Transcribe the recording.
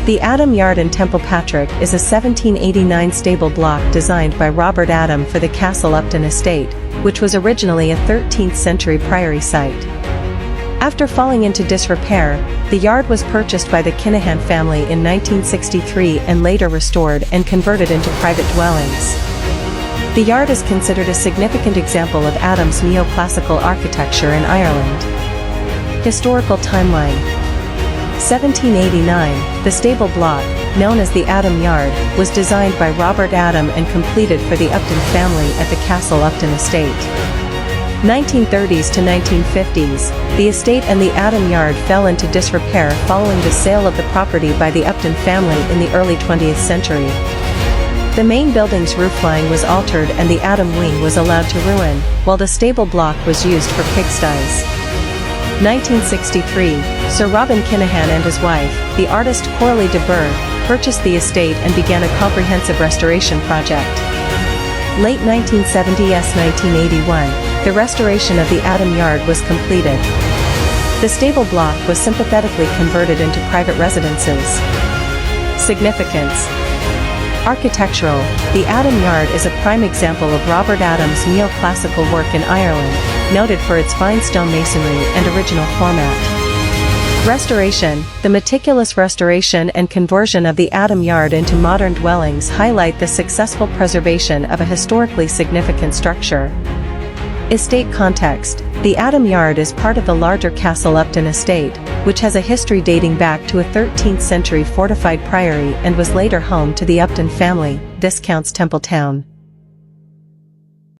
The Adam Yard in Templepatrick is a 1789 stable block designed by Robert Adam for the Castle Upton Estate, which was originally a 13th century priory site. After falling into disrepair, the yard was purchased by the Kinahan family in 1963 and later restored and converted into private dwellings. The yard is considered a significant example of Adam's neoclassical architecture in Ireland. Historical timeline. 1789, the stable block, known as the Adam Yard, was designed by Robert Adam and completed for the Upton family at the Castle Upton Estate. 1930s to 1950s, the estate and the Adam Yard fell into disrepair following the sale of the property by the Upton family in the early 20th century. The main building's roofline was altered and the Adam wing was allowed to ruin, while the stable block was used for pigsties. 1963, Sir Robin Kinahan and his wife, the artist Coralie de Burgh, purchased the estate and began a comprehensive restoration project. Late 1970s 1981, the restoration of the Adam Yard was completed. The stable block was sympathetically converted into private residences. Significance. Architectural, the Adam Yard is a prime example of Robert Adam's neoclassical work in Ireland, noted for its fine stone masonry and original format. Restoration, the meticulous restoration and conversion of the Adam Yard into modern dwellings highlight the successful preservation of a historically significant structure. Estate context. The Adam Yard is part of the larger Castle Upton Estate, which has a history dating back to a 13th century fortified priory and was later home to the Upton family, Viscounts Templetown.